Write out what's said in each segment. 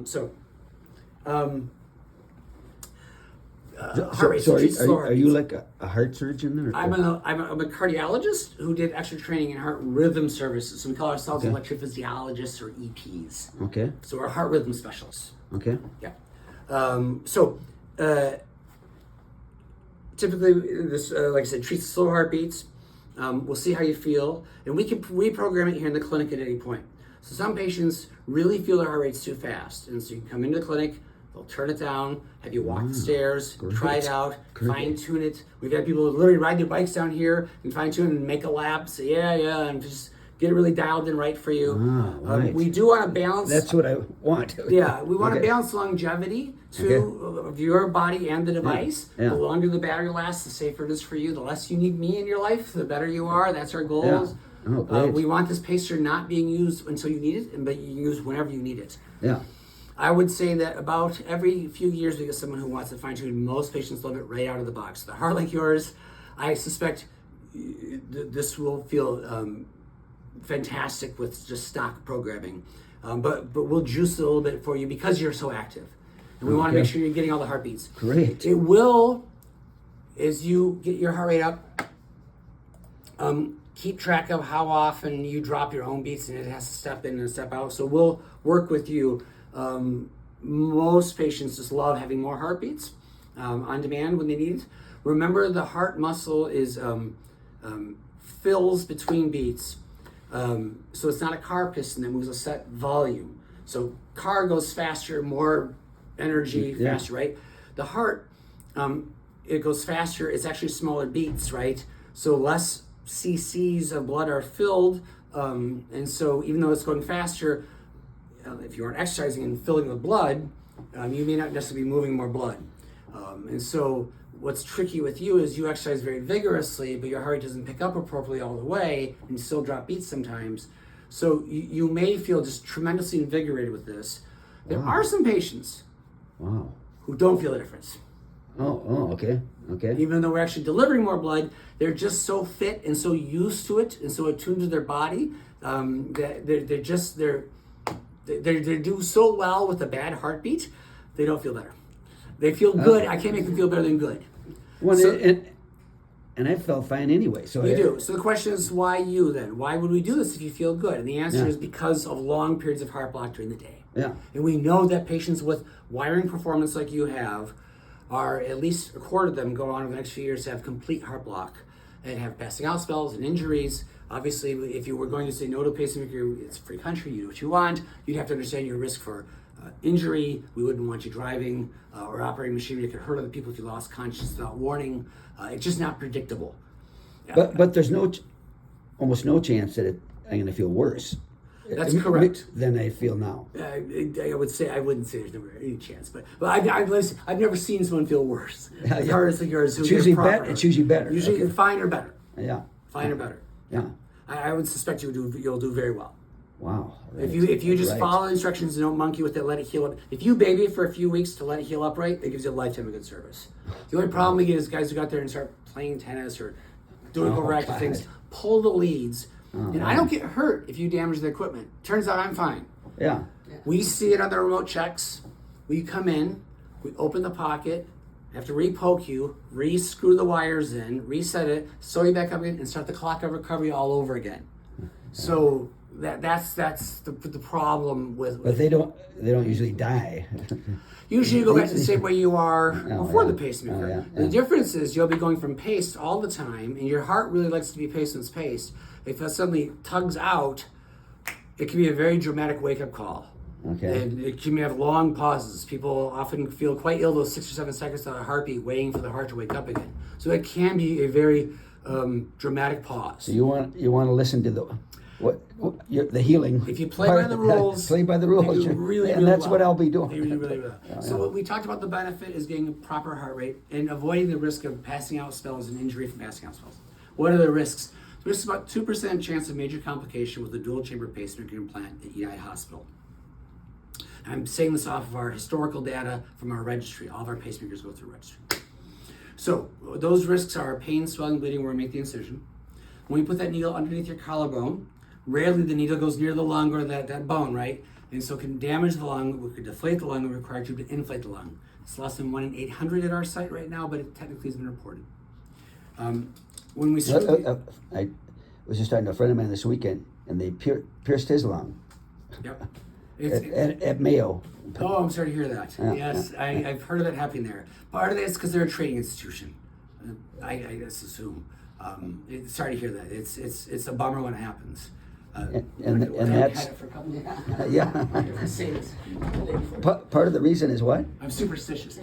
So, So, heart rate. so Slow are you like a heart surgeon? Or? I'm a cardiologist who did extra training in heart rhythm services. So we call ourselves electrophysiologists or EPs. Okay. So we're heart rhythm specialists. Okay. Yeah. Typically, this, like I said, treats slow heartbeats. We'll see how you feel, and we can reprogram it here in the clinic at any point. So some patients really feel their heart rate's too fast, and so you can come into the clinic, they'll turn it down, have you walk the stairs, try it out, fine tune it. We've had people literally ride their bikes down here and fine tune and make a lap, say and just get it really dialed in right for you. Right. We do want to balance. That's what I want. Yeah, we want to balance longevity of your body and the device. Yeah. The longer the battery lasts, the safer it is for you. The less you need me in your life, the better you are. That's our goals. Yeah. Oh, great. We want this pacer not being used until you need it, but you use whenever you need it. Yeah. I would say that about every few years we get someone who wants to fine tune. Most patients love it right out of the box. The heart like yours, I suspect this will feel fantastic with just stock programming, but we'll juice it a little bit for you because you're so active, and we want to make sure you're getting all the heartbeats. Great. It will, as you get your heart rate up, keep track of how often you drop your own beats, and it has to step in and step out. So we'll work with you. Most patients just love having more heartbeats on demand when they need it. Remember, the heart muscle is fills between beats. So it's not a car piston that moves a set volume. So car goes faster, more energy, faster, right? The heart, it goes faster. It's actually smaller beats, right? So less cc's of blood are filled. And so even though it's going faster, if you aren't exercising and filling with blood, you may not necessarily be moving more blood. And so what's tricky with you is you exercise very vigorously, but your heart rate doesn't pick up appropriately all the way, and you still drop beats sometimes. So you may feel just tremendously invigorated with this. There are some patients who don't feel the difference. Okay. Even though we're actually delivering more blood, they're just so fit and so used to it and so attuned to their body that they do so well with a bad heartbeat, they don't feel better. They feel good. I can't make them feel better than good. Well, and I felt fine anyway. So you do. So the question is, why you then? Why would we do this if you feel good? And the answer is because of long periods of heart block during the day. Yeah. And we know that patients with wiring performance like you have are at least a quarter of them go on in the next few years to have complete heart block and have passing out spells and injuries. Obviously, if you were going to say no to pacemaker, it's a free country, you do what you want. You'd have to understand your risk for injury. We wouldn't want you driving or operating machinery that could hurt other people if you lost consciousness without warning. It's just not predictable. But there's almost no chance that I'm going to feel worse. That's correct. Than I feel now. I wouldn't say there's never any chance, but I've never seen someone feel worse. As hard as yours. It's usually better. It's usually better. Usually fine or better. Yeah. Fine or better. Yeah. I would suspect you'll do very well. Wow. Right. If you just follow the instructions and don't monkey with it, let it heal up. If you baby it for a few weeks to let it heal up right, it gives you a lifetime of good service. The only problem we get is guys who go out there and start playing tennis or doing overactive things, pull the leads. And I don't get hurt if you damage the equipment. Turns out I'm fine. Yeah. We see it on the remote checks. We come in, we open the pocket, have to re-poke you, re-screw the wires in, reset it, sew you back up again, and start the clock of recovery all over again. So that's the problem with. But they don't usually die. Usually you go back to the same way you are before the pacemaker. The difference is you'll be going from paced all the time, and your heart really likes to be paced when it's paced. If it suddenly tugs out, it can be a very dramatic wake-up call. Okay. And it can have long pauses. People often feel quite ill those 6 or 7 seconds of a heartbeat, waiting for the heart to wake up again. So it can be a very dramatic pause. So you want to listen to the healing. If you play by the rules, play by the rules, you really, and really that's well. what I'll be doing. You really will. So what we talked about, the benefit is getting a proper heart rate and avoiding the risk of passing out spells and injury from passing out spells. What are the risks? There's about 2% chance of major complication with a dual chamber pacemaker implant at United Hospital. I'm saying this off of our historical data from our registry. All of our pacemakers go through registry. So those risks are pain, swelling, bleeding where we make the incision. When we put that needle underneath your collarbone, rarely the needle goes near the lung or that bone, right? And so it can damage the lung, we could deflate the lung, and require tube to inflate the lung. It's less than 1 in 800 at our site right now, but it technically has been reported. When we I was just talking to a friend of mine this weekend, and they pierced his lung. Yep. At Mayo. Oh, I'm sorry to hear that. Yeah, Yes, yeah. I've heard of that happening there. Part of it is because they're a trading institution. I just assume. Sorry to hear that. It's a bummer when it happens. And I've that's had it for a couple yeah. Say this. Part of the reason is what? I'm superstitious.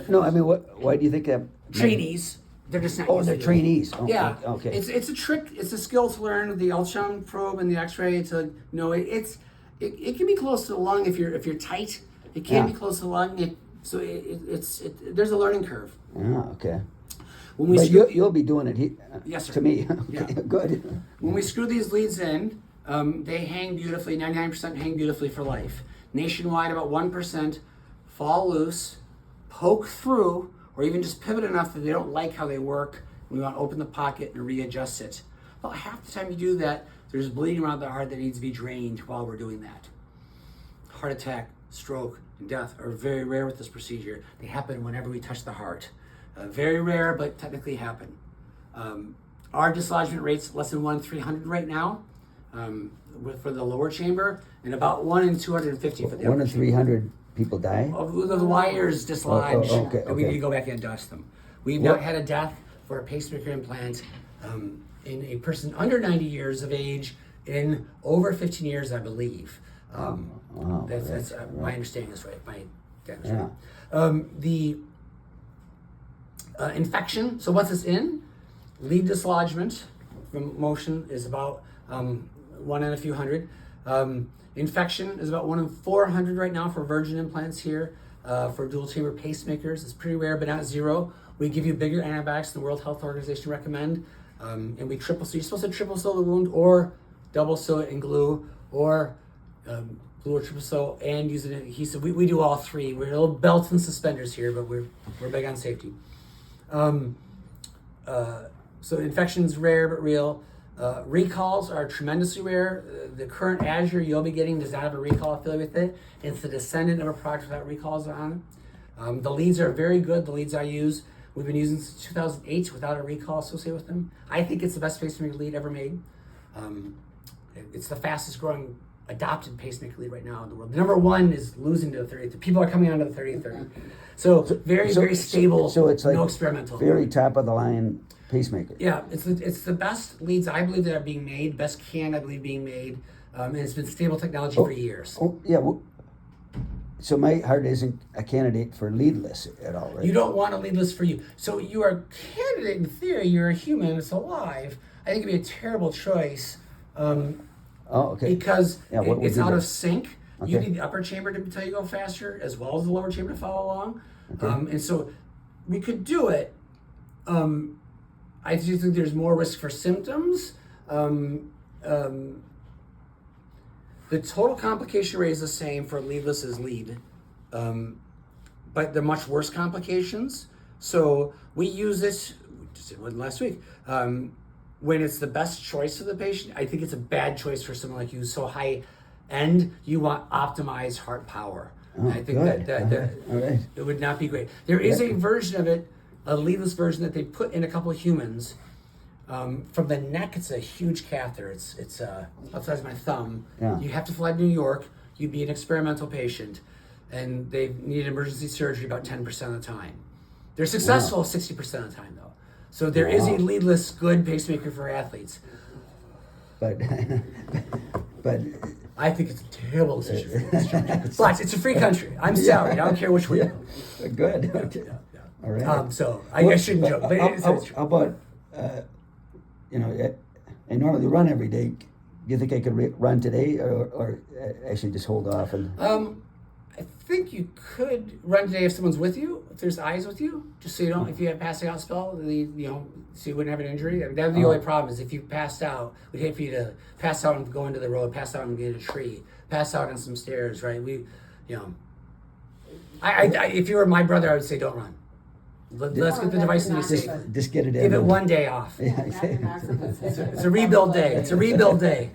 No, I mean, why do you think that? Trainees. They're just not. Oh, used they're to it. trainees. Oh, Yeah. Okay. It's a trick. It's a skill to learn with the ultrasound probe and the X-ray. To it can be close to the lung if you're tight. It can Yeah. be close to the lung. There's a learning curve. Okay. When we But screw, you'll be doing it Yes, sir. to me. Yeah. Okay, good. when we screw these leads in, they hang beautifully. 99% hang beautifully for life. Nationwide, about 1% fall loose, poke through, or even just pivot enough that they don't like how they work. We want to open the pocket and readjust it. About half the time you do that, there's bleeding around the heart that needs to be drained while we're doing that. Heart attack, stroke, and death are very rare with this procedure. They happen whenever we touch the heart. Very rare, but technically happen. Our dislodgement rate's less than 1 in 300 right now for the lower chamber, and about 1 in 250 for the 1 upper in chamber. 300 people die. The wires dislodge, okay, and we okay. need to go back and dust them. We've What- not had a death for a pacemaker implant in a person under 90 years of age in over 15 years, I believe. Wow, That's right. my understanding is right. My understanding is Yeah. right. The infection. So once it's in, lead dislodgement from motion is about 1 in a few hundred. Infection is about 1 in 400 right now for virgin implants here. For dual chamber pacemakers, it's pretty rare, but not zero. We give you bigger antibiotics than the World Health Organization recommend, and we triple. So you're supposed to triple sew the wound, or double sew it in glue, or glue or triple sew and use an adhesive. We do all three. We're a little belts and suspenders here, but we're big on safety. So infection's rare but real. Recalls are tremendously rare. The current Azure you'll be getting does not have a recall affiliated with it. It's the descendant of a product without recalls on it. The leads are very good. The leads I use, we've been using since 2008 without a recall associated with them. I think it's the best pacemaker lead ever made. It's the fastest growing adopted pacemaker lead right now in the world. The number one is losing to the 30th. People are coming onto the 30th. So very stable. So it's like no experimental. very top of the line pacemaker. Yeah, it's the best leads I believe that are being made. Best can I believe being made, and it's been stable technology for years. Oh yeah. So my heart isn't a candidate for leadless at all, right? You don't want a leadless for you. So you are a candidate in theory. You're a human. It's alive. I think it'd be a terrible choice. Okay. Because what would it's you out do? of sync. Okay. You need the upper chamber to tell you go faster, as well as the lower chamber to follow along. Okay. And so we could do it. I do think there's more risk for symptoms. The total complication rate is the same for leadless as lead, but they're much worse complications. So we use it, just did one last week, when it's the best choice for the patient. I think it's a bad choice for someone like you. So high end, you want optimized heart power. Oh, I think good. that All right. it would not be great. There is a version of it, a leadless version that they put in a couple of humans. From the neck, it's a huge catheter. It's about the size of my thumb. Yeah. You have to fly to New York. You'd be an experimental patient, and they need emergency surgery about 10% of the time. They're successful 60% of the time, though. So there is a Wow. leadless good pacemaker for athletes. But I think it's a terrible decision. But it's a free country. I'm salaried. I don't care which way you go. good. Okay. Yeah. All right. So I shouldn't joke, but it's how true. about I normally run every day. Do you think I could run today, or I should just hold off and? I think you could run today if someone's with you, if there's eyes with you, just so you don't, if you have passing out spell, so you wouldn't have an injury. I mean, that would be the only problem is if you passed out, we'd hate for you to pass out and go into the road, pass out and get a tree, pass out on some stairs, right? If you were my brother, I would say don't run. Let's get the device in safe. Just get it in. Give it one day off. Yeah. It's a rebuild day. It's a rebuild day.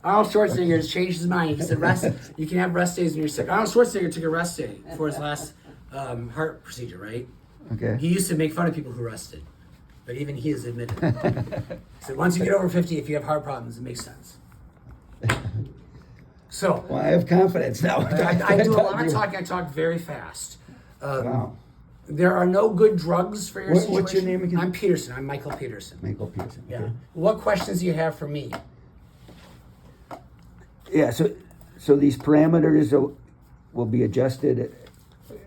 Arnold Schwarzenegger has changed his mind. He said rest. You can have rest days when you're sick. Arnold Schwarzenegger took a rest day for his last heart procedure, right? Okay. He used to make fun of people who rested, but even he has admitted it. So once you get over 50, if you have heart problems, it makes sense. So Well, I have confidence now. I do a lot of talking. I talk very fast. Wow. There are no good drugs for your situation. What's your name again? I'm Peterson. I'm Michael Peterson. Michael Peterson. Yeah. Okay. What questions do you have for me? Yeah. So these parameters will be adjusted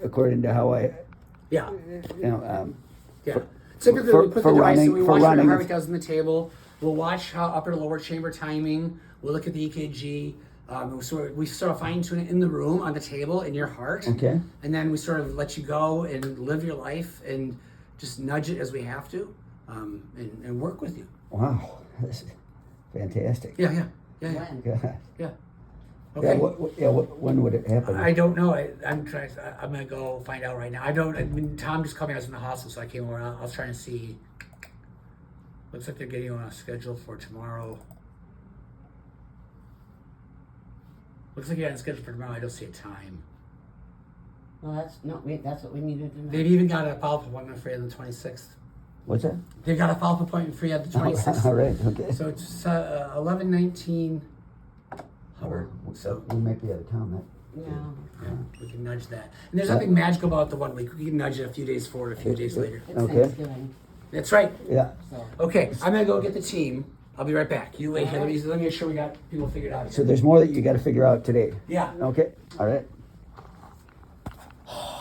according to how I, Yeah. For, Typically, for- we put for the device running- and we for watch what running- the heart rate does on the table. We'll watch how upper to lower chamber timing. We'll look at the EKG. We sort of fine tune it in the room on the table in your heart. Okay. And then we sort of let you go and live your life and just nudge it as we have to, and work with you. Wow, this is fantastic. Yeah. Yeah. Okay. When would it happen? I don't know. I'm gonna go find out right now. Tom just called me. I was in the hospital, so I came over. I was trying to see. Looks like they're getting you on a schedule for tomorrow. Looks like you're on a schedule for tomorrow. I don't see a time. Well, that's what we needed to know. They've even got a follow-up appointment for you on the 26th. What's that? They've got a follow-up appointment for you on the 26th. All right. Okay. So it's 11:19 Hubbard. So we might be out of town. Yeah. we can nudge that. And there's nothing magical about the 1 week. We can nudge it a few days forward, a few days later. It's Okay. Thanksgiving, That's right. Yeah. so. Okay, I'm gonna go get the team. I'll be right back. You wait here. Let me make sure we got people figured out. So there's more that you got to figure out today. Yeah. Okay. All right.